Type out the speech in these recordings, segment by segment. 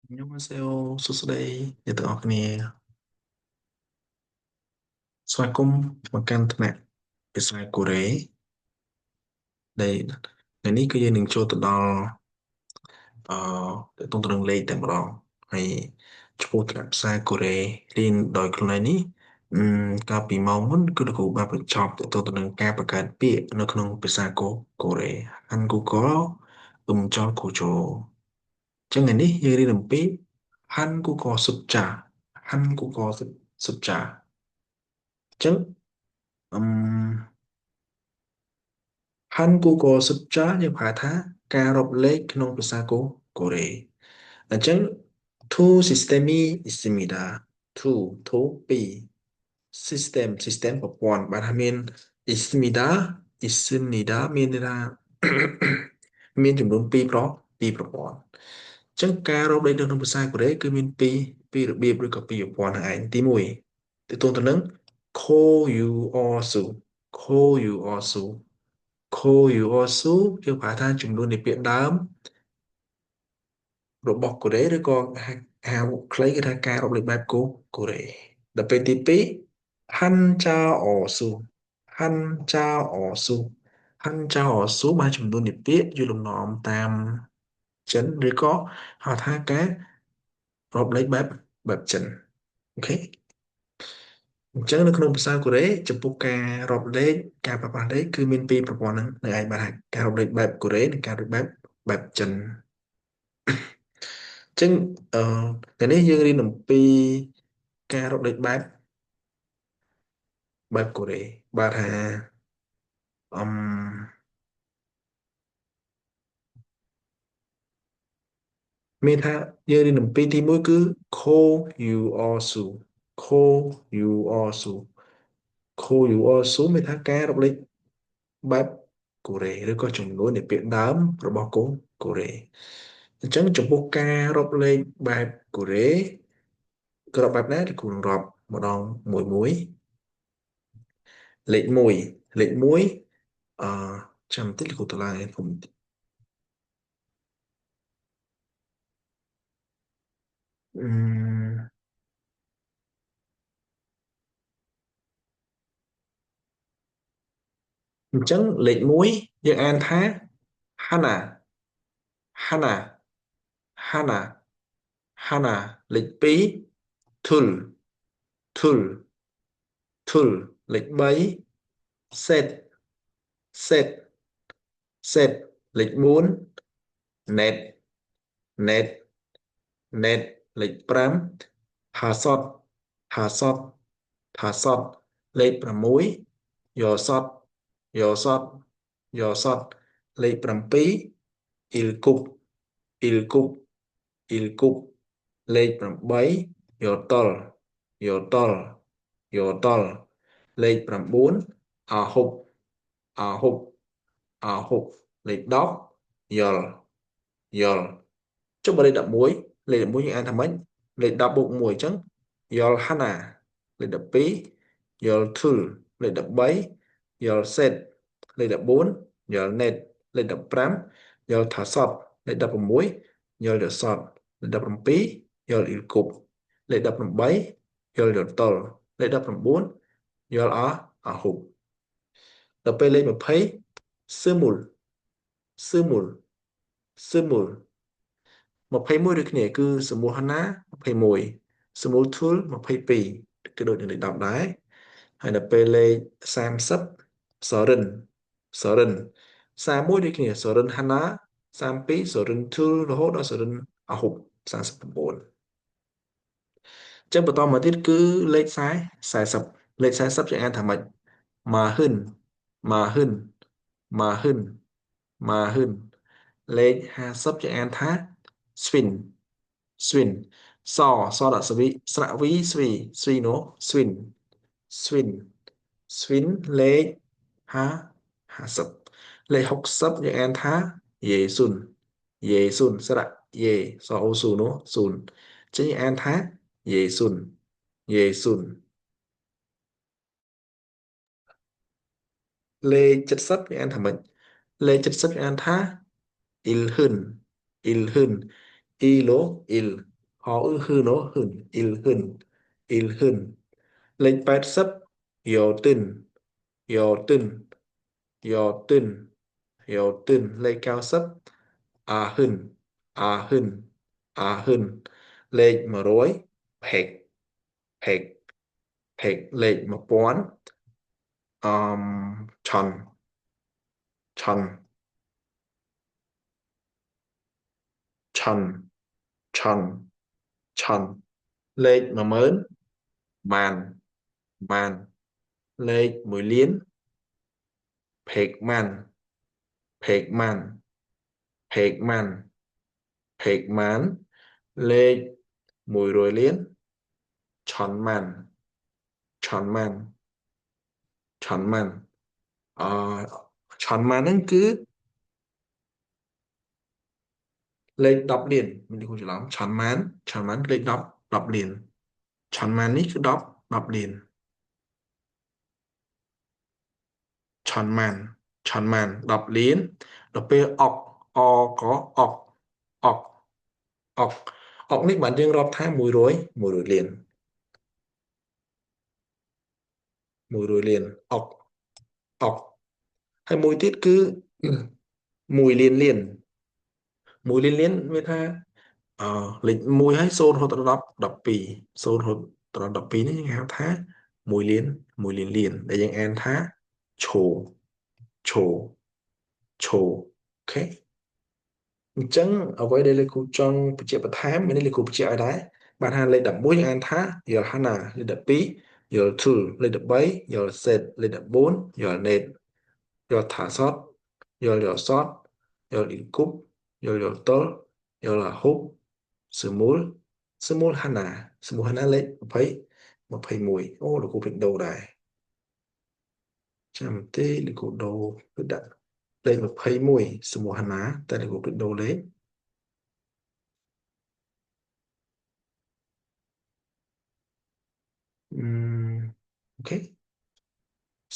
ខ្ញុំសួស្ដីសួស្ដីអ្នកទាំងអស់គ្នាស្វាគមន៍មកកាន់ថ្នាក់ភាសាកូរ៉េដែលថ្ងៃនេះគឺយើងនឹងចូលទៅដល់អឺទៅនឹងលេខតែម្ដងហើយចំពោះថ្នាក់ភាសាកូរ៉េរៀនដោយខ្លួនឯងនេះកាលពីម៉ោងមុនគឺលោកគ្រូបានបញ្ចប់ទៅនឹងការបង្កើតពាក្យនៅក្នុងភាសាកូរ៉េ Hangul ចលគូជូចឹងថ្ងៃនេះយើងរៀនអំពី Hangul សុចចា Hangul សុចចាចឹងអឺម 한국어 숫자 យើងហៅថាការរាប់លេខក្នុងភាសាកូរ៉េអញ្ចឹង two system이 있습니다. two two ពីរ system ប្រព័ន្ធបាទថាមាន 있습니다 있습니다 មានន័យថាមានចំនួនពីរប្រព័ន្ធអញ្ចឹងការរាប់លេខនៅក្នុងភាសាកូរ៉េគឺមានពីររបៀបឬក៏ពីរប្រព័ន្ធហ្នឹងឯងទី1ទៅទល់ទៅនឹង 코유어수 코유어수 코유어수 យើងប្រើថាចំនួននៃពាក្យដើមរបស់កូរ៉េឬក៏ហៅខ្លីគឺថាការរាប់លេខបែបកូរ៉េដល់ពេលទី2 한자어수 한자어수 한자어수 បានចំនួននៃពាក្យយល់លំនាំតាមចិនឬក៏ហៅថាការរាប់លេខបែបចិនអូខេអញ្ចឹងនៅក្នុងភាសាកូរ៉េចំពោះការរាប់លេខការប្រើប្រាស់លេខគឺមានពីរប្រព័ន្ធហ្នឹងនៅឯងបាទហើយការរាប់លេខបែបកូរ៉េនិងការរាប់បែបចិនអញ្ចឹងថ្ងៃនេះយើងរៀនអំពីការរាប់លេខបែបកូរ៉េបាទថាអឺមមានថាយើងរៀនអំពីទី1គឺ Koyuosu Koyuosu Koyuosu មានថាការរាប់លេខបែបកូរ៉េឬក៏ចំនួននៃពាក្យដើមរបស់កូរ៉េអញ្ចឹងចំពោះការរាប់លេខបែបកូរ៉េគឺរាប់បែបណាthì គូនឹងរាប់ម្ដងមួយលេខ1អឺចាំតិចគូតម្លើងឲ្យខ្ញុំអឺអញ្ចឹងលេខ1យើងអានថា Hana Hana Hana Hana លេខ2 Thul Thul Thul លេខ3 Set Set Set លេខ4 Net Net Net លេខ5 Hasot Hasot Hasot លេខ6 Yosot Yosot Yosot លេខ7 Ilkup Ilkup Ilkup លេខ8 Yotol Yotol Yotol លេខ9 Ahub Ahub Ahub លេខ10 Yol Yol ចុះបើលេខ11យើងអានថាម៉េចលេខ10បូក1អញ្ចឹង Yol Hana លេខ12 Yol Thul លេខ13 Yol Set លេខ14 Yol Net លេខ15 Yol Thasot លេខ16 Yol Yosot លេខ17 Yol Ilkup លេខ18 Yol Yotol លេខ19 Yol Ahub ដល់ពេលលេខ20 Semul Semul Semul 21ដូចគ្នាគឺសមូលហណា21សមូលធុល22គឺដូចនឹងលេខ10ដែរហើយដល់ពេលលេខ30សរិនសរិន31ដូចគ្នាសរិនហណា32សរិនធុលរហូតដល់សរិនអហុប39ចឹងបន្តមកទៀតគឺលេខ40លេខ40យើងអានថាម៉េចម៉ាហឹនម៉ាហឹនម៉ាហឹនម៉ាហឹនលេខ50យើងអានថាស្វិនស្វិនសដាក់ស្វីស្រៈវីស្វីនោះស្វិនស្វិនលេខ50លេខ60យើងអានថាយេស៊ុនយេស៊ុនស្រៈយេសអូស៊ូនោះស៊ុនចឹងយើងអានថាយេស៊ុនយេស៊ុនលេខ70យើងអានថាម៉េចលេខ70យើងអានថាអ៊ីលហ៊ឹនអ៊ីលហ៊ឹនអ៊ីឡូអ៊ីល họ ư hư nó hừn il hừn lên 80 yo tin yo tin yo tin lên 90 hừn hừn hừn lên 100 phẹt phẹt phẹt lên 1000 tròn tròn tròn tròn tròn lên mà mớn màn màn lên 1 liến phẹt màn phẹt màn phẹt màn phẹt mán lên 100 liến tròn màn tròn màn tròn màn ờ, tròn mànហ្នឹងcứ lên đọc liền mình đi không chịu lắm tròn mán lên đọc đọc liền tròn mán ní cứ đọc đọc liền tròn màn tròn màn đọc liền đọc p ọc o có ọc ọc ọc ọc ní bạn riêng rộp tháng mùi rối liền mùi rối liền ọc ọc hay mùi tiết cứ mùi liền liền mùi liên liên với tha lịch mùi hay xôn hoặc đọc đọc pì xôn hoặc đọc pì nó như hào thá mùi liên liền để dân an thá chồ chồ chồ ok អញ្ចឹងអ្វីដែលលោកគ្រូចង់បញ្ជាក់បន្ថែមមានន័យលោកគ្រូបញ្ជាក់ឲ្យដែរបានថាលេខ11យើងអានថាយល់ Hana លេខ12យល់ Tul លេខ13យល់ Set លេខ14យល់ Net យល់ Thasot យល់ Sot យល់ Ilkup យល់ Tol យល់ Ahub ស្មូលស្មូល Hana ស្មូល Hana លេខ20 21អូលោកគ្រូភ្លេចដូរដែរចាំទេលោកគ្រូដូរគឺដាក់លេខ21ស្មូល Hana តែលោកគ្រូភ្លេចដូរលេខអឺអូខេ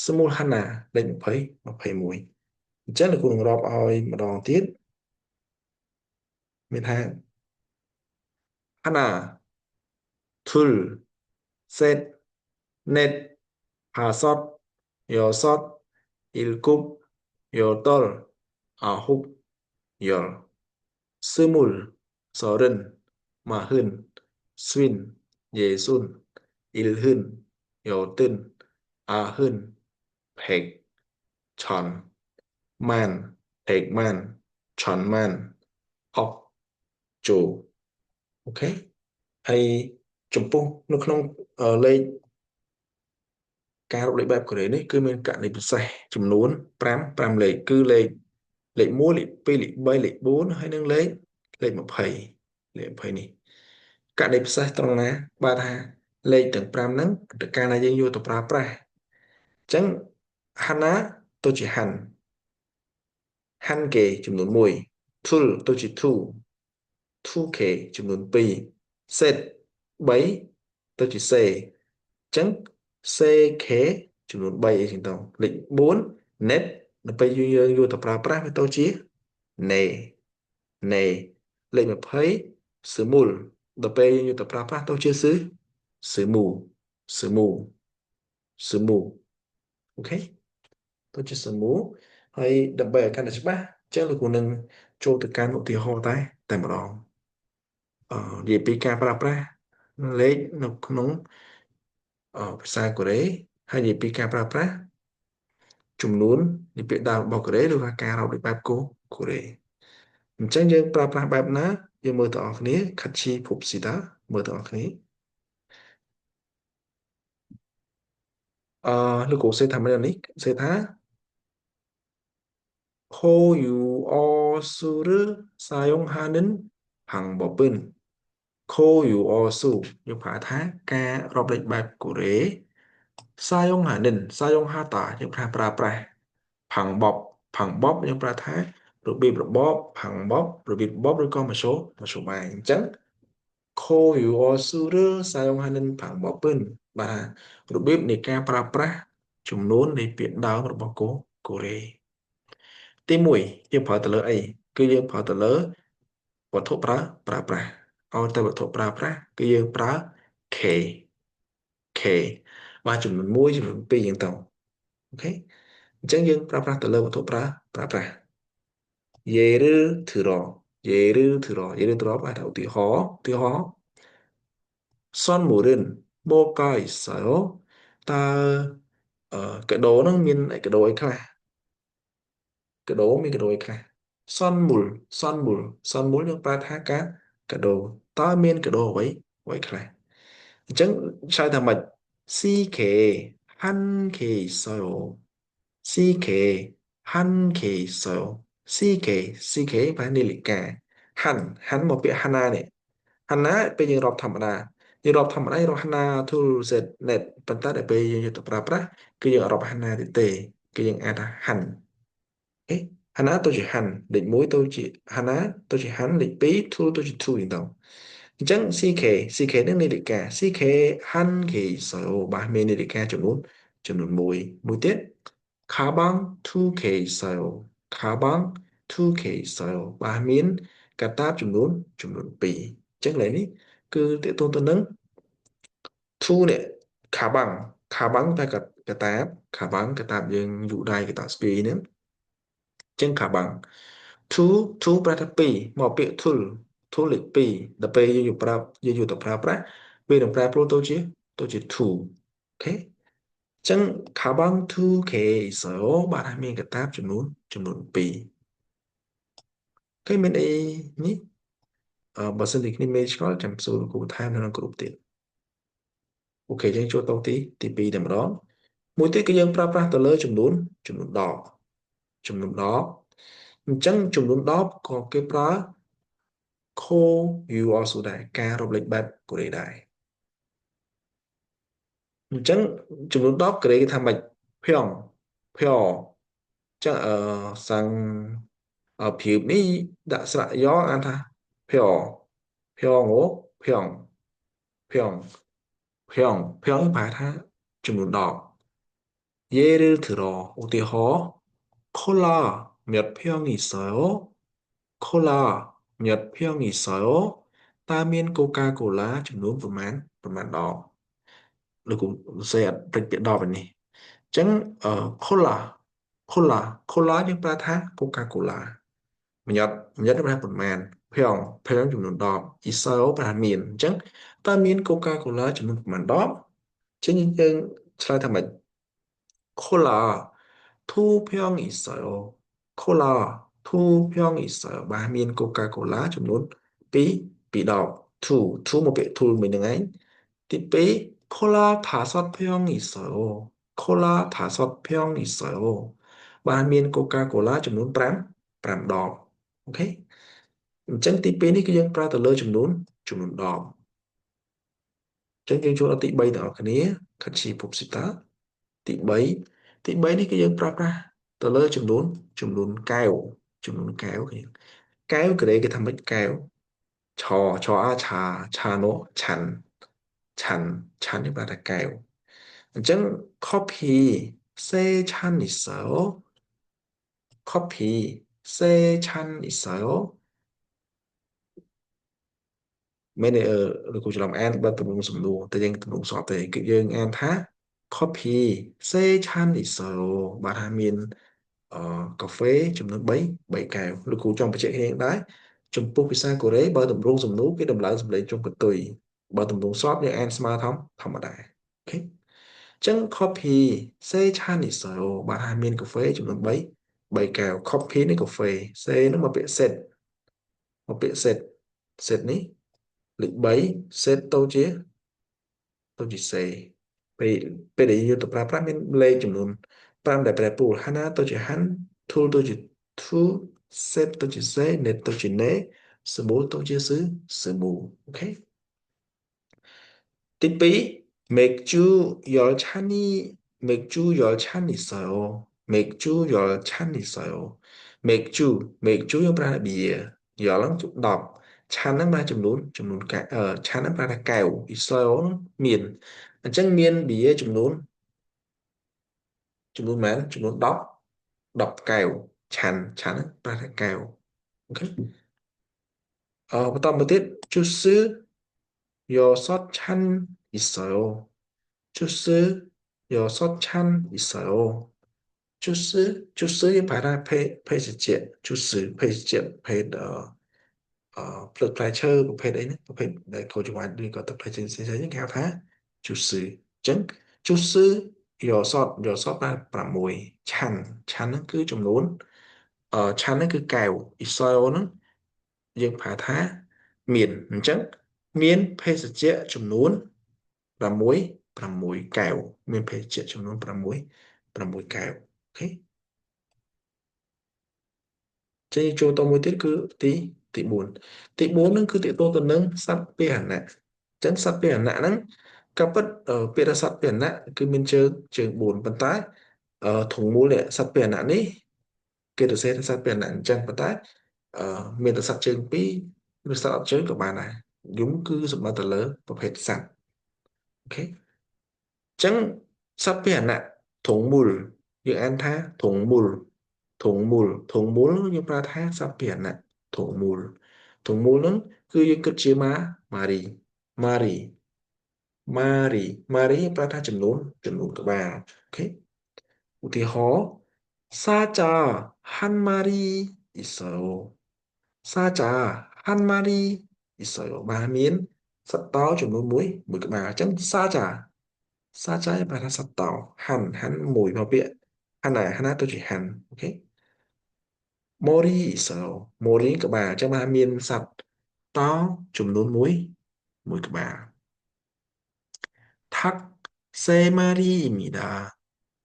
ស្មូល Hana លេខ20 21អញ្ចឹងលោកគ្រូនឹងរាប់ឲ្យម្ដងទៀតមានថា Hana Thul Set Net Hasot Yosot Ilkub Yotol Ahub Yor Sumul Soren Mahun Swin Yesun Ilhun Yotin Ahun Pek Chon Man Pek Man Chon Man Ok ចូលអូខេហើយចំពោះនៅក្នុងលេខការរកលេខបែបកូរ៉េនេះគឺមានករណីពិសេសចំនួន5លេខគឺលេខ1លេខ2លេខ3លេខ4ហើយនិងលេខ20លេខ20នេះករណីពិសេសត្រង់ណាបាទថាលេខទាំង5ហ្នឹងកាលណាយើងយកទៅប្រើប្រាស់អញ្ចឹង Hana ទៅជា Han គេចំនួន1 Thul ទៅជា Thu 2k ចំនួន2 set 3ទៅជា c អញ្ចឹង ck ចំនួន3អីចឹងទៅលេខ4 net នៅពេលយើងយកទៅប្រើប្រាស់វាទៅជា ne ne លេខ20ស្មូលដល់ពេលយើងយកទៅប្រើប្រាស់ទៅជាស្មូស្មូស្មូអូខេទៅជាស្មូហើយដើម្បីឲ្យកាន់តែច្បាស់អញ្ចឹងលោកគ្រូនឹងចូលទៅកាន់ឧទាហរណ៍តែម្ដង និយាយពីការប្រើប្រាស់លេខនៅក្នុងភាសាកូរ៉េហើយនិយាយពីការប្រើប្រាស់ចំនួននៃពាក្យដើមរបស់កូរ៉េឬថាការរកលេខបែបកូរ៉េអញ្ចឹងយើងប្រើប្រាស់បែបណាយើងមើលទាំងអស់គ្នាខាត់ឈីភពស៊ីតាមើលទាំងអស់គ្នាលោកគ្រូសេថាម៉េចនេះសេថា Koyu 사용하는 방법은 Koyuយើងប្រើថាការរាប់លេខបែបកូរ៉េ 사용하다 យើងប្រើប្រាស់방법យើងប្រើថារបៀបរបបរបៀបរបបឬក៏មធ្យោបាយអញ្ចឹង Koyu 사용하는 방법은 បាទរបៀបនៃការប្រើប្រាស់ចំនួននៃពាក្យដើមរបស់កូរ៉េទី1យើងប្រើទៅលើអីគឺយើងប្រើទៅលើវត្ថុប្រើប្រាស់ ឲ្យទៅវត្ថុប្រើប្រាស់គឺយើងប្រើ K K បាទចំនួន1ចំនួន2យ៉ាងទៅអូខេអញ្ចឹងយើងប្រើប្រាស់ទៅលើវត្ថុប្រើប្រាស់예를 들어បាទឧទាហរណ៍선물은 뭐가 있어요? 다 cái đồ nóមានcái đồមានcái đồអីខ្លះ 선물យើងប្រើថាការកាដូតើមានកាដូអ្វីខ្លះអញ្ចឹងឆ្លើយថាម៉េច CK 한 개 있어요. CK 한 개 있어요. CK បែរនាឡិកា Han មកពាក្យ Hana នេះ Hana ពេលយើងរាប់ធម្មតាយើងរាប់ធម្មតាយើងរាប់ Hana tool set net ប៉ុន្តែដល់ពេលយើងយកទៅប្រើប្រាស់គឺយើងអត់រាប់ Hana ទៀតទេគឺយើងអាចថា Han អេ Hana ទៅជា Han លេខ1ទៅជា Hana ទៅជា Han លេខ2 tool ទៅជា tool ហ្នឹងទៅអញ្ចឹង CK នឹងនាឡិកា CK 한 개 있어요 បាទមាននាឡិកាចំនួនមួយទៀត 가방 두 개 있어요. 가방 두 개 있어요.បាទមានកាតាបចំនួន2អញ្ចឹងឡើយនេះគឺតកតងទៅនឹង two នេះ ខាបាំងតែកាតាបយើងយូរដៃកាតាបស្ពាយហ្នឹងអញ្ចឹងខាបាំង two ប្រែថា2មកពាក្យ tool លេខ2ដល់ពេលយើងយកទៅប្រើប្រាស់វានឹងប្រែប្រួលទៅជា two អូខេចឹង 가방 두 개 있어요 បាទហើយមានកាតាបចំនួន2គេមានអីនេះបើសិនជាគ្នាមេឆ្ងល់ចាំសួរលោកគ្រូបន្ថែមនៅក្នុងក្រុមទៀតអូខេយើងចូលទៅទី2តែម្ដងមួយទៀតគឺយើងប្រើប្រាស់ទៅលើចំនួន10អញ្ចឹងចំនួន10ក៏គេប្រើ call you also ដែរការរាប់លេខបែបកូរ៉េដែរអញ្ចឹងចំនួន10កូរ៉េគេថាម៉េច pyong pyo ចឹងសាំងព្រាបនេះដាក់ស្រៈយ៉អានថា pyo pyong អូ pyong pyong pyong ប្រែថាចំនួន10 예를 들어ឧទាហរណ៍ 콜라 몇 병 있어요? 콜라 몇 병 있어요? តើមានកូកាកូឡាចំនួនប្រមាណដងលោកគ្រូសរសេរអត់ពេចពាក្យ10នេះអញ្ចឹងcola cola cola យើងប្រើថា Coca-Cola ញ៉ាំប្រមាណភេងចំនួន10 Isao ប្រហែលមានអញ្ចឹងតើមាន Coca-Cola ចំនួនប្រមាណ10អញ្ចឹងយើងឆ្លើយថាម៉េច 콜라 두 병 있어요. 콜라 두 병 있어요.បាទមានកូកាកូឡាចំនួន2ដប two មកពាក្យ two មួយនឹងឯងទី2 콜라 다섯 병 있어요. 콜라 다섯 병 있어요. បាទមានកូកាកូឡាចំនួន5ដបអូខេអញ្ចឹងទី2នេះគឺយើងប្រើទៅលើចំនួនដបអញ្ចឹងយើងចូលដល់ទី3ទាំងអស់គ្នា Kachi Pupsita ទី3នេះគឺយើងប្រើប្រាស់ទៅលើចំនួនកែវគ្នាកែវកូរ៉េគេថាម៉េចកែវឆាឆានេះប្រែថាកែវអញ្ចឹង coffee 세잔 있어요 coffee 세잔 있어요 មែនទេលោកគ្រូច្រឡំអានបើទំនុំសំណួរតែយើងទំនុំសពទេគឺយើងអានថា coffee សេឆាន់អ៊ីសូបាទថាមានកាហ្វេចំនួន3កែវលោកគ្រូចង់បញ្ជាក់គ្នាដែរចំពោះភាសាកូរ៉េបើតម្រងសំណួរគេដំឡើងសំឡេងចុងកន្ទុយបើតម្រងសពយើងអានស្មើធម្មតាអូខេអញ្ចឹង coffee សេឆាន់អ៊ីសូបាទថាមានកាហ្វេចំនួន3កែវ coffee នេះកាហ្វេសេនឹងមកពាក្យ set នេះលេខ3 set ទៅជាសេពេលដែលយើងទៅប្រើប្រាស់មានលេខចំនួន5ដែលប្រែប្រួល Hana ទៅជា Han Tool ទៅជា Tool Set ទៅជា Se Net ទៅជា Ne Smooth ទៅជា Smooth អូខេទី2 맥주 10잔이 있어요. 맥주 10잔 있어요. 맥주 យើងប្រើថា beer 10ហ្នឹង10ឆានហ្នឹងបានចំនួនឆានហ្នឹងប្រើថាកែវ Israel ហ្នឹងមានអញ្ចឹងមាន beer ចំនួនប៉ុន្មានចំនួន10កែវឆានហ្នឹងប្រើថាកែវអូខេ បន្តមកទៀត주스 여섯 찬 있어요. 주스 여섯 찬 있어요. 주스 bài ra phê sự kiện 주스 phê sự kiện phêផ្លឹកផ្លែឈើប្រភេទអីហ្នឹងប្រភេទដែលខូចចង្វាក់ឬក៏ទឹកផ្លែឈើផ្សេងៗហ្នឹងគេហៅថា juice អញ្ចឹង juice យកសតបាន6ឆាន់ឆាន់ហ្នឹងគឺចំនួនឆាន់ហ្នឹងគឺកែវ Excel ហ្នឹងយើងប្រែថាមានអញ្ចឹងមានភេសជ្ជៈចំនួន6 6កែវមានភេសជ្ជៈចំនួន6កែវអូខេចេញចូលតមួយទៀតគឺទី4ទី4ហ្នឹងគឺតកតងទៅនឹងសត្វពាហនៈអញ្ចឹងសត្វពាហនៈហ្នឹងក៏ពិតពាក្យថាសត្វពាហនៈគឺមានជើង4ប៉ុន្តែធុងមូលនៃសត្វពាហនៈនេះគេទៅសេថាសត្វពាហនៈអញ្ចឹងប៉ុន្តែមានតែសត្វជើង2ឬសត្វអត់ជើងក៏បានដែរយំគឺសម្បត្តិទៅលើប្រភេទសត្វអូខេចឹងសត្វពាហនៈធុងមូលយើងអានថាធុងមូលយើងប្រើថាសត្វពាហនៈធុងមូលហ្នឹងគឺយើងគិតជាម៉ារីម៉ារីម៉ារីប្រើថាចំនួនក្បាលអូខេឧទាហរណ៍사자 한 마리 있어요. 사자 한 마리 있어요. Bà miến sắt táoចំនួនមួយក្បាលអញ្ចឹងសាចាប្រហែលសត្វតោហាន់មួយមកពាក្យហាណាទៅជាហាន់អូខេម៉ូរីសោម៉ូរីក្បាលអញ្ចឹងបានមានសត្វតោចំនួនមួយក្បាល닭 세 마리입니다.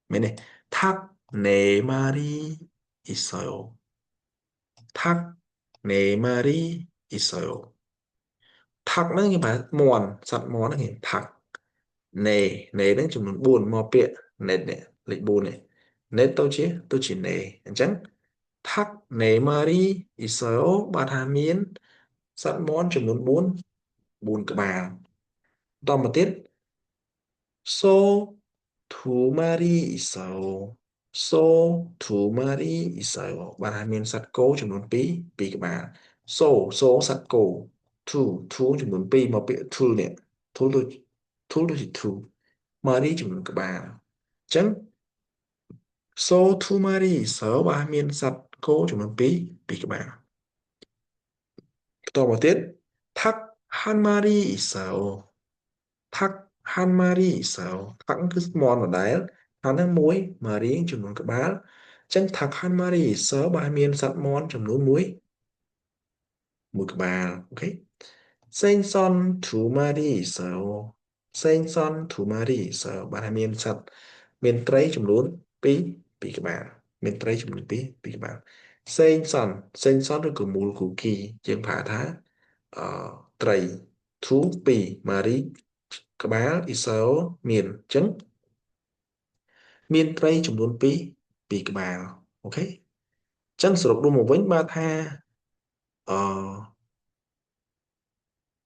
매네 닭 네 마리 있어요. 닭 네 마리 있어요. 닭 nó như bà mòn sạch mòn nó hình 닭 nề nó chúng mình buồn mò bịa nề này lịch buồn này nề tôi chỉ nề chẳng 닭 네 마리 있어요. bà thà miến sạch món chúng mình buồn buồn cả bà đó một tiết 소 두 마리 있어요. 소 두 마리 있어요. bạn hãy miền sắt cốចំនួន2ក្បាលសូសត្វគោ two ចំនួន2មកពាក្យ two នេះ two ដូចជា two ម៉ារីចំនួនក្បាលអញ្ចឹងសូ two ម៉ារីសើបាទមានសត្វគោចំនួន2ក្បាលបន្តមកទៀត 닭 한 마리 있어요. 닭 한 마리 있어요. 닭គឺស្មន់ដដែលហើយនឹងមួយម៉ារីចំនួនក្បាលអញ្ចឹង 닭 한 마리 있어요 បាទមានសត្វមន់ចំនួនមួយក្បាលអូខេ 생선 두 마리 있어요. 생선 두 마리 있어요. bạn hãy miền sạch miền Tâyចំនួនពីរក្បាលមានត្រីចំនួនពីរក្បាល 생선 ឬក៏មូលគូគីយើងប្រើថាត្រី two 2 Marie ក្បាល Israel មានអញ្ចឹងមានត្រីចំនួនពីរក្បាលអូខេអញ្ចឹងសរុបរួមមកវិញបើថាអឺ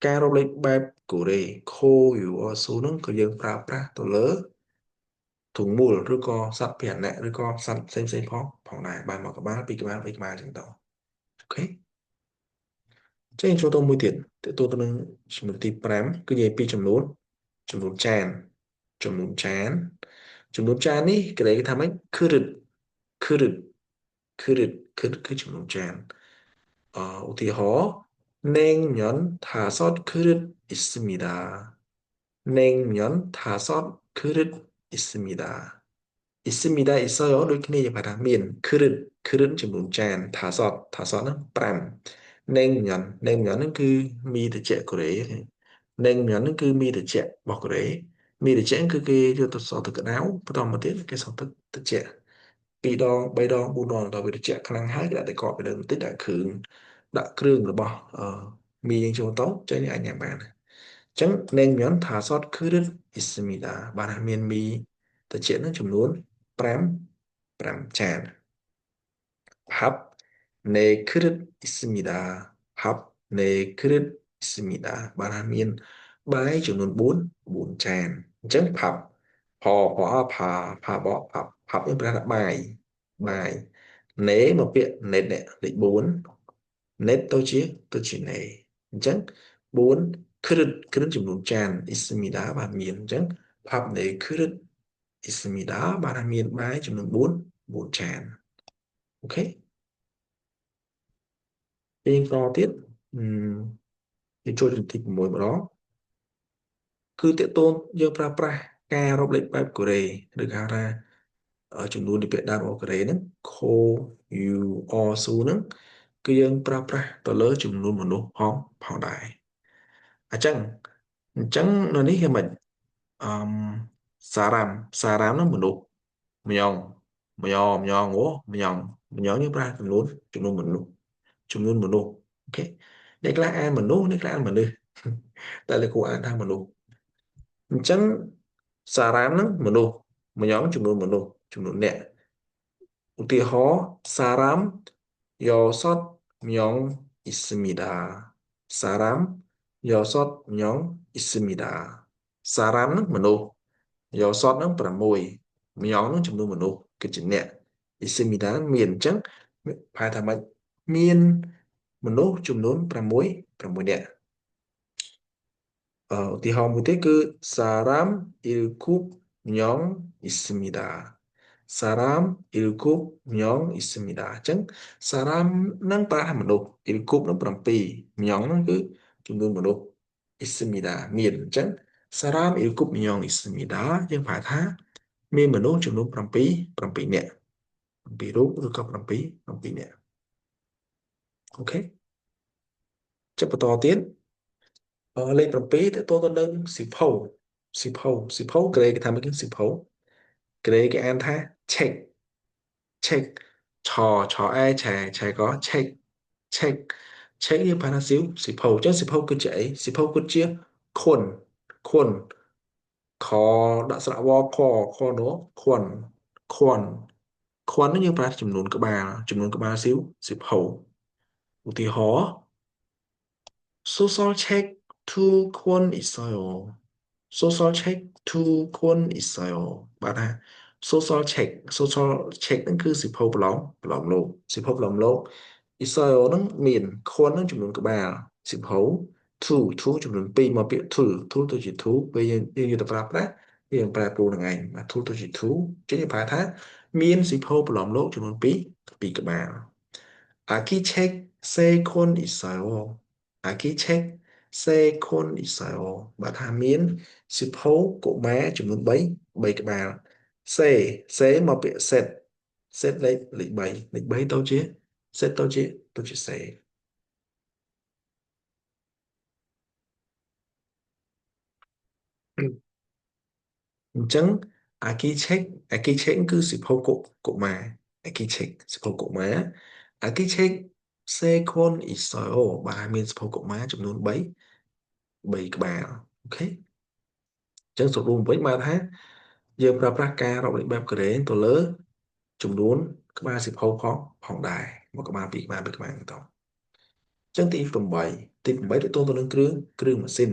ការរាប់លេខបែបកូរ៉េខូយូអស៊ូហ្នឹងក៏យើងប្រើប្រាស់ទៅលើធុងមូលឬក៏សត្វពាហនៈឬក៏សត្វផ្សេងផងដែរបានមកក្បាលពីរក្បាល3ក្បាលអញ្ចឹងទៅអូខេចេញចូលទៅមួយទៀតទៅទៅនឹងចំនួនទី5គឺនិយាយពីចំនួនចានចំនួនចាននេះគេថាម៉េចគឺគឺចំនួនចានឧទាហរណ៍냉면 5그릇 있습니다. 냉면 5그릇 있습니다. 있습니다 있어요 đôi khi này phải đặt miền 그릇ចំនួនចាន다섯는 5 냉면នឹងគឺមីត្រជាក់កូរ៉េ 냉면នឹងគឺមីត្រជាក់របស់កូរ៉េមីត្រជាក់គឺគេយកទៅសទឹកក្តៅបន្តមកទៀតគេសទឹកត្រជាក់2ដង3ដង4ដងដល់វាត្រជាក់ខ្លាំងហើយគេដាក់តែកកទៅលើបន្តិចដាក់គ្រឿងរបស់មីយើងចូលទៅចេញអាចញ៉ាំបានអញ្ចឹង냉면 5그릇 있습니다. បានថាមានមីត្រជាក់នឹងចំនួន5ចាន밥 4그릇 있습니다. 밥 4그릇 있습니다. bạn hãy miên bàiចំនួន4ចានអញ្ចឹង 밥 ផាយើងប្រើថាបាយណេមកពាក្យណេតនេះលេខ4ណេតទៅជាណេ អញ្ចឹង4គ្រឿងចំនួនចានអ៊ីស្មីដាបានមានអញ្ចឹងផាប់នៃគ្រឿងអ៊ីស្មីដាបានមានបាយចំនួន4ចានអូខេពេលតទៀតអឺយើងចូលជំទី6ម្ដងគឺតេតូនយើងប្រើប្រាស់ការរាប់លេខបែបកូរ៉េឬគេហៅថាចំនួននិព្វានដើមរបស់កូរ៉េហ្នឹង Ko U O Su ហ្នឹងគឺយើងប្រើប្រាស់ទៅលើចំនួនមនុស្សផងដែរអញ្ចឹងនៅនេះគេមិនអឺមសារ៉ាមហ្នឹងមនុស្សម្ញងម្ញងអូម្ញងយើងប្រើចំនួនមនុស្សអូខេអ្នកខ្លះអានមនុស្សអ្នកខ្លះអានមនុស្សតែលោកគ្រូអានថាមនុស្សអញ្ចឹងសារ៉ាមហ្នឹងមនុស្សម្ញងចំនួនមនុស្សចំនួនអ្នកឧទាហរណ៍សារ៉ាមយោសតម្ញងអ៊ីស្មីដាសារ៉ាមយោសតម្ញងអ៊ីស្មីដាសារ៉ាមហ្នឹងមនុស្សយោសតហ្នឹង6ម្ញងហ្នឹងចំនួនមនុស្សគឺជាអ្នកអ៊ីស្មីដាមានអញ្ចឹងប្រែថាម៉េចមានមនុស្សចំនួន6នាក់ ឧទាហរណ៍មួយទៀតគឺសារ៉ាមអ៊ីលគូបញងអ៊ីស្មីដាសារ៉ាមអ៊ីលគូបញងអ៊ីស្មីដាអញ្ចឹងសារ៉ាមនឹងប្រើថាមនុស្សអ៊ីលគូបនឹង7ញងនឹងគឺចំនួនមនុស្សអ៊ីស្មីដាមានអញ្ចឹងសារ៉ាមអ៊ីលគូបញងអ៊ីស្មីដាយើងប្រែថាមានមនុស្សចំនួន7នាក់7រូបឬក៏7នាក់អូខេចាប់បន្តទៀតលេខ7តទៅនឹងសិភៅក្រេគេថាមិនគឺសិភៅក្រេគេអានថា check check ឆអែឆែក៏ check check check យើងបានថាសិភៅចឹងសិភៅគឺជាអីសិភៅគឺជាខុនខុនខដាក់ស្រៈវខនោះខុនខុនខុននេះយើងប្រើចំនួនក្បាលសិភៅឧទាហរណ៍ social check to 권 있어요. social check to 권 있어요. បាទថា social check ហ្នឹងគឺសិភៅប្រឡងលោកសិភៅប្រឡងលោក Israel ហ្នឹងមានខួនហ្នឹងចំនួនក្បាលសិភៅ to ចំនួន2មកពាក្យ to ទៅជា to ពេលយើងយកទៅប្រើប្រាស់យើងប្រែប្រួលនឹងឯងបាទ to ទៅជា to ចឹងយើងប្រែថាមានសិភៅប្រឡងលោកចំនួន2ក្បាល 아기책 세 권 있어요. 아기책 세 권 있어요. Bạn Hà Miến siêu hấu của máចំនួន3ក្បាលសេមកពាក្យសេតលេខ3ទៅជាសេតទៅជាសេអញ្ចឹងអាគីឆេកគឺសិភៅកុមារអាគីឆេកសិភៅកុមារអាគីឆេកសេខុនអ៊ីសរ៉ូបាទមានសិភៅកុមារចំនួន3ក្បាលអូខេអញ្ចឹងសរុបវិញមកថាយើងប្រើប្រាស់ការរាប់លេខបែបកូរ៉េទៅលើចំនួនក្បាលសិភៅផងដែរមួយក្បាលពីរក្បាលពីរក្បាលបន្តអញ្ចឹងទី8ទៅនឹងគ្រឿងម៉ាស៊ីន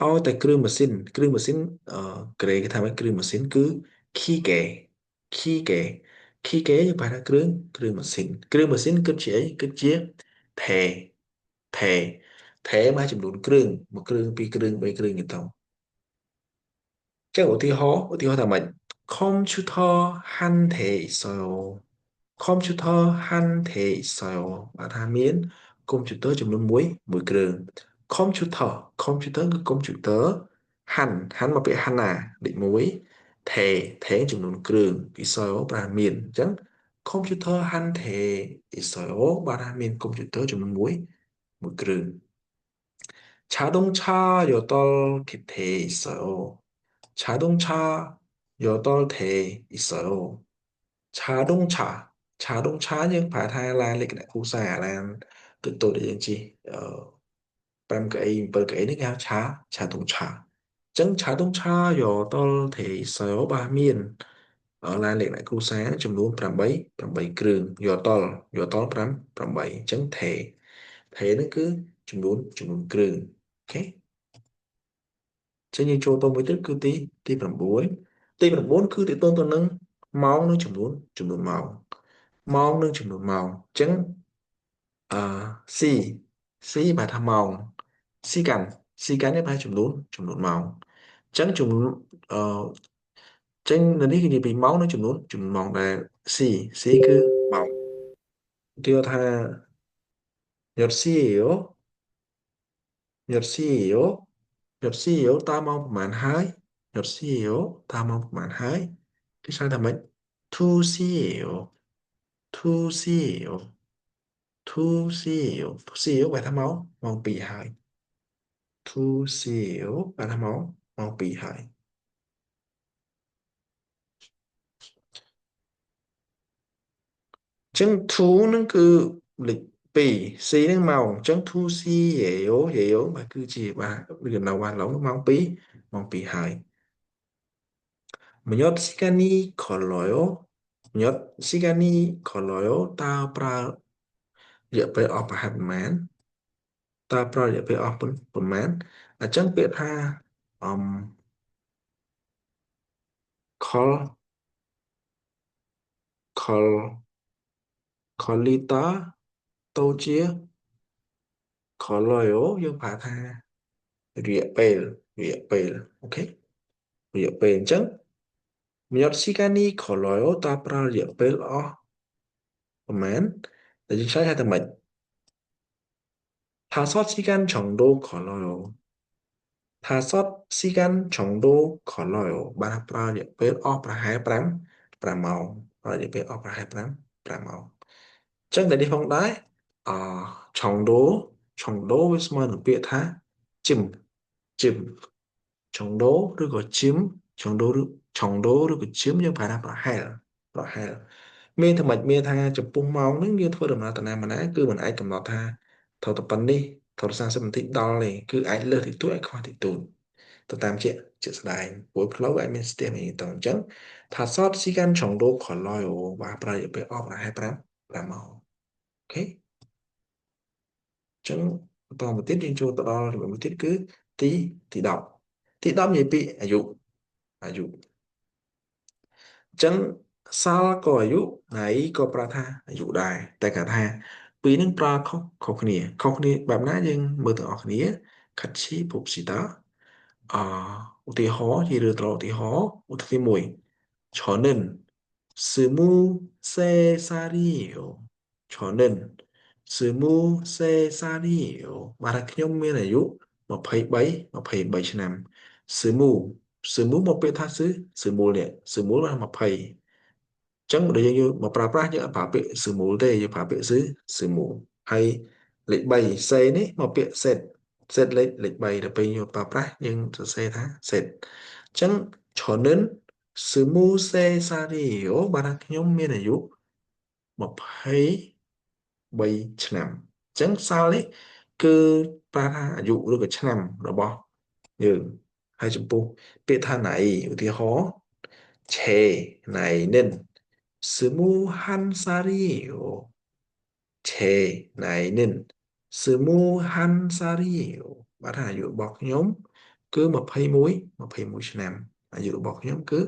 ឲ្យតែគ្រឿងម៉ាស៊ីនក្រេគេថាម៉េចគ្រឿងម៉ាស៊ីនគឺ key កេ key កេយើងប្រែថាគ្រឿងម៉ាស៊ីនគឺជាអីគឺជាថេថេថេមកចំនួនគ្រឿងមួយគ្រឿងពីរគ្រឿងបីគ្រឿងទៅ 제가 어디 하다 말 컴퓨터 한 대 있어요. 컴퓨터 한 대 있어요. 말하면 컴퓨터ចំនួនមួយគ្រឿង 컴퓨터គឺ 컴퓨ter ហាន់មកពាក្យហាន់ណាលេខ1ថេចំនួនគ្រឿង 있어요 ប្រើមានអញ្ចឹង 컴퓨터 한 대 있어요 បាទថាមាន 컴퓨ter ចំនួនមួយគ្រឿង 자동차 8대 있어요. 자동차 8대 있어요. 자동차 nhưng phải thay là lịch lại khu xả là từ tôi để chi bằng cái nước áo 자동차 chẳng 자동차 8대 있어요. ba miền ở lại lịch lại khu xá trong luôn 8 គ្រឿង យតល8ចឹងថេនឹងគឺចំនួនគ្រឿងអូខេចឹងយើងចូលទៅមួយទៀតគឺទី9គឺទាក់ទងទៅនឹងម៉ោងនិងចំនួនម៉ោងនិងចំនួនម៉ោងអញ្ចឹងអឺ C C bài tham mong xi cắn bài chùm nút mong chẳng chùm chẳng là đi cái gì bị máu nó chùm mong là C cứ mong tiêu tha nhật C yếu nhật C yếu nhật C yếu ta mong một màn hai nhật C yếu ta mong một màn hai cái sao thằng mình thu C yếu thu C yếu thu C yếu thu C yếu bài tham máu mong bị hại thu C yếu bài tham máu mong bị hại chân thú nó cứ lịch bì xí nó màu chân thú xí dễ yếu mà cứ chỉ bà gần đầu bà lóng mong bí mong bị hại menyot sikani kholoyo menyot sikani kholoyo ta pra dựaไปออกประหัดแมนta pra dựaไปออกปุ่นแมนจังเปียท่าอืมคอลคอลคอลิตาโตเจียขอลอยโอยังผ่าท่าเรียเปลโอเคเรียเปลจัง menyaksikan kalau tak pernah lihat pel oh pemain jadi saya teman 다섯 시간 정도 걸어요. 다섯 시간 정도 걸어요. bạn pernah lihat pel oh pernah hai pernah mau pernah lihat pel oh pernah hai pernah mau chắc là đi phong đái 정도 với small được biết tha chìm chìm 정도 그리고 찜 정도 그리고 찜 nhưng phải là hai là miên thằng mạch miên tha chụp bung màu nó như thôi được mà tao nam mà nãy cứ mình ai cầm lọt tha thầu tập bắn đi thầu sang sẽ mình thích đo này cứ ai lơ thì tuổi ai khó thì tụi tao tam chuyện sai buổi lâu ai mình xem mình tổng chấn thà sót xí gan 정도 걸려요 và bây giờ bị off là hai là màu ok chấn toàn một tiết trên cho tao đo rồi một tiết cứ tí đọc tí đọc gì bịอายุ ចឹងសាលក៏អាយុថ្ងៃក៏ប្រើថាអាយុដែរតែគាត់ថាពីរនឹងប្រើខុសគ្នាបែបណាយើងមើលទាំងអស់គ្នាខាត់ឈីពុបស៊ីតាឧទាហរណ៍ជារឿងត្រង់ឧទាហរណ៍ឧទាហរណ៍ទី1 저는 23살이에요. 저는 23살이에요. 말하ខ្ញុំមាន អាយុ 23 23 ឆ្នាំ 스무 스무 mộtពាក្យថាស្មូលនេះស្មូលបាន20ចឹងបើយើងយកមកប្រើប្រាស់យើងអត់ប្រើពាក្យស្មូលទេយើងប្រើពាក្យស្មូលហើយលេខ3សេនេះមកពាក្យសេតលេខ3ដល់ពេលយកប្រើប្រាស់យើងសរសេរថាសេតចឹង 저는 23살이에요 បានថាខ្ញុំមានអាយុ23ឆ្នាំចឹងសាលនេះគឺប្រើថាអាយុឬក៏ឆ្នាំរបស់យើងហើយចំពោះពាក្យថាណៃឧទាហរណ៍ឆេណៃនិន21살이에요 제 나이는 21살이에요. bạnអាយុរបស់ខ្ញុំគឺ21ឆ្នាំអាយុរបស់ខ្ញុំគឺ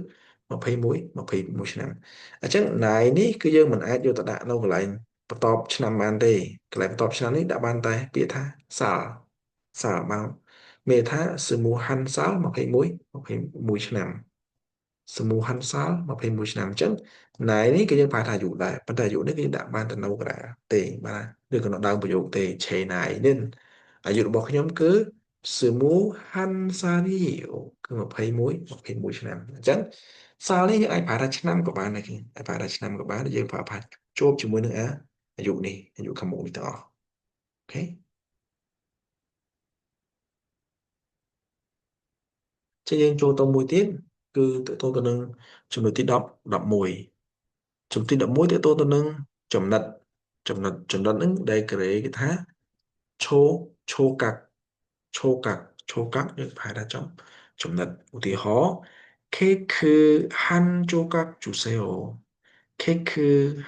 21ឆ្នាំអញ្ចឹង night នេះគឺយើងមិនអាចយកទៅដាក់នៅកន្លែងបន្ទាប់ឆ្នាំបានទេកន្លែងបន្ទាប់ឆ្នាំនេះដាក់បានតែពាក្យថាសាលមកមានថា semuhan sal 21ឆ្នាំសមូហហាន់សាល់21ឆ្នាំអញ្ចឹងណៃនេះគឺយើងប្រែថាអាយុដែរប៉ុន្តែអាយុនេះគឺដាក់បានទៅនៅកណ្ដាលទេបាទឬក៏នៅដើមប្រយោគទេឆេណៃនេះអាយុរបស់ខ្ញុំគឺ21 គឺ21ឆ្នាំអញ្ចឹងសាលនេះយើងអាចប្រែថាឆ្នាំក៏បានដែរគេអាចប្រែថាឆ្នាំក៏បានយើងប្រើប្រាស់ជួបជាមួយនឹងអាយុនេះអាយុខាងមុខនេះទាំងអស់អូខេចឹងយើងចូលទៅមួយទៀតគឺតទៅទៅនឹងចំណុចទី10 11ជំទី11ទាក់ទងទៅនឹងចំណិតចំណិតហ្នឹងដែលក្រេគេថាឈោឈោកាក់ឈោកាក់ឈោកាក់យើងប្រែថាចំណិតឧទាហរណ៍ 케이크 한 조각 주세요 케이크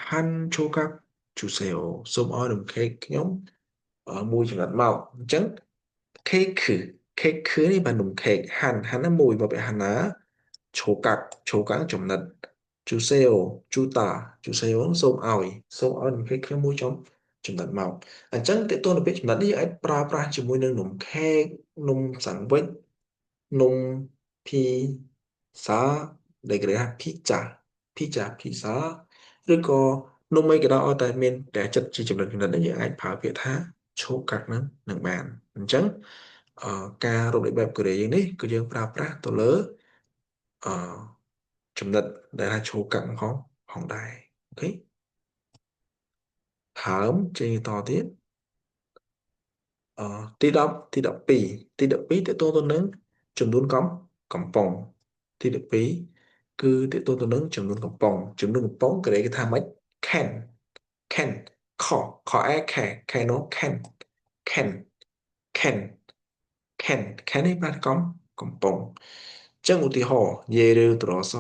한 조각 주세요 សូមឲ្យនំខេកខ្ញុំមួយចំណិតមកអញ្ចឹង 케이크 케이크នេះបាននំខេកហាន់ណាមួយមកពាក់ហាន់ណាឆូកាក់ចំណិត 주세요 주다 주세요 សូមឲ្យនំខេកខ្ញុំមួយចុង ចំណិតមកអញ្ចឹងតើតើទៅពាក្យចំណិតនេះយើងអាចប្រើប្រាស់ជាមួយនឹងនំខេកនំសាំងវិចនំភីសាដែលគេហៅភីហ្សាឬក៏នំអីក៏ដោយតែមានតែចិត្តជាចំណិតនេះយើងអាចប្រើពាក្យថាឈូកាត់ហ្នឹងនឹងបានអញ្ចឹងការរកលេខបែបកូរ៉េយើងនេះគឺយើងប្រើប្រាស់ទៅលើអឺចំណិតដែលថាឈូកាត់ផងដែរអូខេហើមចេញតទៀតអទី10ទី12តទៅទៅនឹងចំនួនកំប៉ុងទី12គឺតទៅទៅនឹងចំនួនកំប៉ុងកូរ៉េគេថាម៉េច can can ខខែនោះ can can can នេះបានកំប៉ុងអញ្ចឹងឧទាហរណ៍យេឬត្រស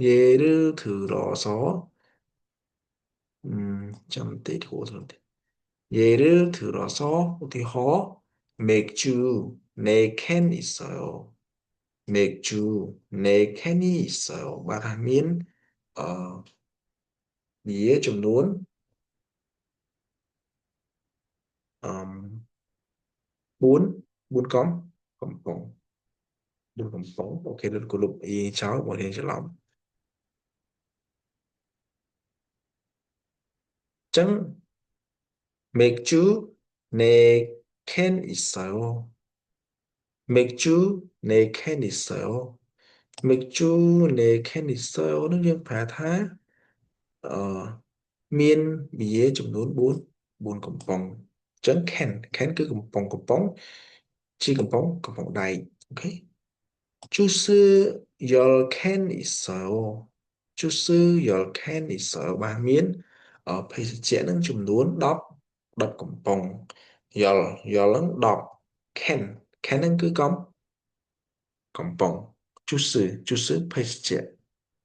យេឬធឺរសចាំតិចហួស예를 들어서 우리호 네 캔 있어요. 네 캔이 있어요. 말하면 이에ចំនួន 4 4 កំប៉ុង4កំប៉ុងអូខេដូចគោលអ៊ីចោលមករៀងច្រឡំអញ្ចឹង 맥주 네 캔 있어요. 맥주 네 캔 있어요. 맥주 네 캔 있어요. nóយើងប្រើថាអឺមានប៊ីយេចំនួន4កំប៉ុងអញ្ចឹង can គឺកំប៉ុងជាកំប៉ុងដែកអូខេ 주스 10캔 있어요. 주스 10캔 있어요.បាទមានភេសជ្ជៈនឹងចំនួន10កំប៉ុងយល់នឹង10 can can នឹងគឺកំប៉ុង juice ភេសជ្ជៈ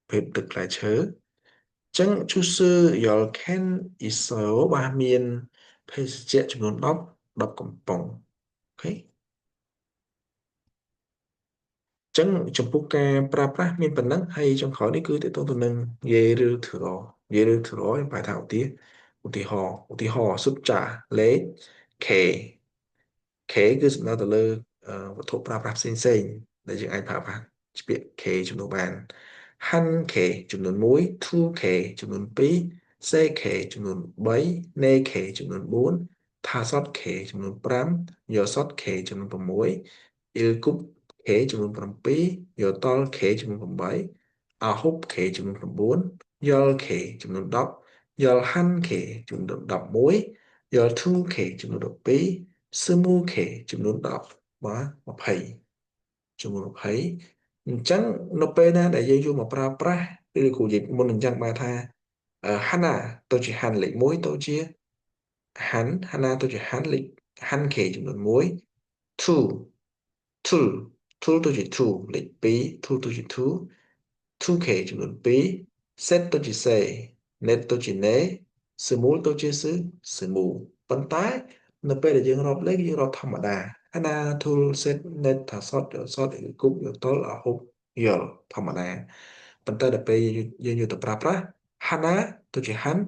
ពេលទឹកផ្លែឈើអញ្ចឹង juice 10캔 있어요 បាទមានភេសជ្ជៈចំនួន10កំប៉ុងអូខេ ចឹងចំពោះការប្រើប្រាស់មានប៉ុណ្ណឹងហើយចុងក្រោយនេះគឺតទៅទៅនឹងយេឬធឺរយេឬធឺរយើងបែរថាឧទាហរណ៍សុទ្ធចាលេខ K K គឺសំដៅទៅលើវត្ថុប្រើប្រាស់ផ្សេងដែលយើងអាចប្រើប្រាស់ជាពាក្យ K ចំនួនបាន Han K ចំនួន1 2K ចំនួន2 CK ចំនួន3 NK ចំនួន4 Thasot K ចំនួន5 Yosot K ចំនួន6 Ilkup K ចំនួន7 Yotol K ចំនួន8 Ahub K ចំនួន9 Yol K ចំនួន10 Yolhan K ចំនួន11 Yol2K ចំនួន12 Sumu K ចំនួន10បាទ20ចំនួន20អញ្ចឹងនៅពេលណាដែលយើងយកមកប្រើប្រាស់ឬគ្រូនិយាយមុនអញ្ចឹងបានថា Hana ទៅជា Han លេខ1ទៅជា Hana ទៅជា Han K ចំនួន1 two two two ទៅជា two លេខ2 two ទៅជា two 2k ចំនួន2 set ទៅជា say net ទៅជា ne ស្មូលទៅជាស្មូលប៉ុន្តែនៅពេលដែលយើងរាប់លេខយើងរាប់ធម្មតាអាណា tool set net ថាសតគប់យកតលអហុកយល់ធម្មតាប៉ុន្តែដល់ពេលយើងយកទៅប្រើប្រាស់ Hana ទៅជា Han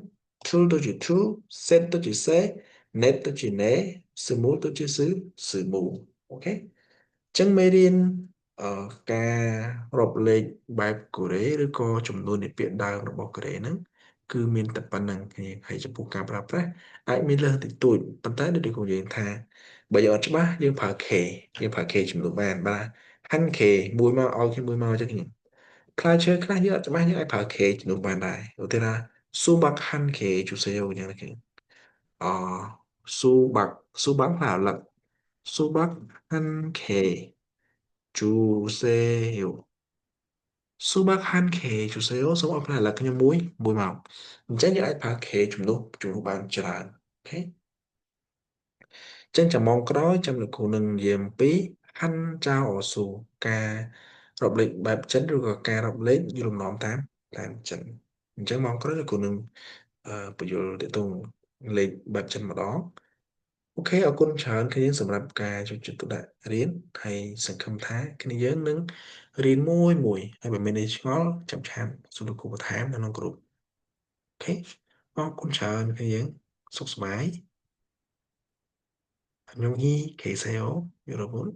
tool ទៅជា to set ទៅជា say net ទៅជា ne ស្មូលទៅជាស្មូលអូខេ ចឹងមេរៀនការរាប់លេខបែបកូរ៉េឬក៏ចំនួននៃពាក្យដើមរបស់កូរ៉េហ្នឹងគឺមានតែប៉ុណ្្នឹងគ្នាហើយចំពោះការប្រើប្រាស់អាចមានលើសតិចតួចប៉ុន្តែដូចខ្ញុំនិយាយថាបើយើងអត់ច្បាស់យើងប្រើ K យើងប្រើ K ចំនួនបានបាទ Han K មួយមកឲ្យគេមួយមកចឹងគ្នាខ្លះឈើខ្លះយើងអត់ច្បាស់យើងអាចប្រើ K ចំនួនបានដែរឧទាហរណ៍ Subak Han K ជូសេយោយ៉ាងនេះអ Subak Subak ផ្លែឪឡឹក Subak Han K 주세요. 수박 1개 주세요.សូមអរគុណឥឡូវខ្ញុំមួយមកអញ្ចឹងយើងអាចប្រើ K ជំនួសបានច្រើនអូខេអញ្ចឹងចាំម៉ោងក្រោយចាំលោកគ្រូនឹងនិយាយអំពីហាន់ចៅអស៊ូការរាប់លេខបែបចិនឬក៏ការរាប់លេខយល់លំនាំតាមចិនអញ្ចឹងម៉ោងក្រោយលោកគ្រូនឹងបញ្យល់ទាក់ទងលេខបែបចិនម្ដងអូខេអរគុណច្រើនគ្នាសម្រាប់ការជួយចិត្តទុកដាក់រៀនហើយសង្ឃឹមថាគ្នាយើងនឹងរៀនមួយហើយបើមានអីឆ្ងល់ចាំឆានសួរលោកគ្រូបន្ថែមនៅក្នុងក្រុមអូខេអរគុណច្រើនគ្នាយើង សុខសប្បាយ안녕히 계세요, 여러분.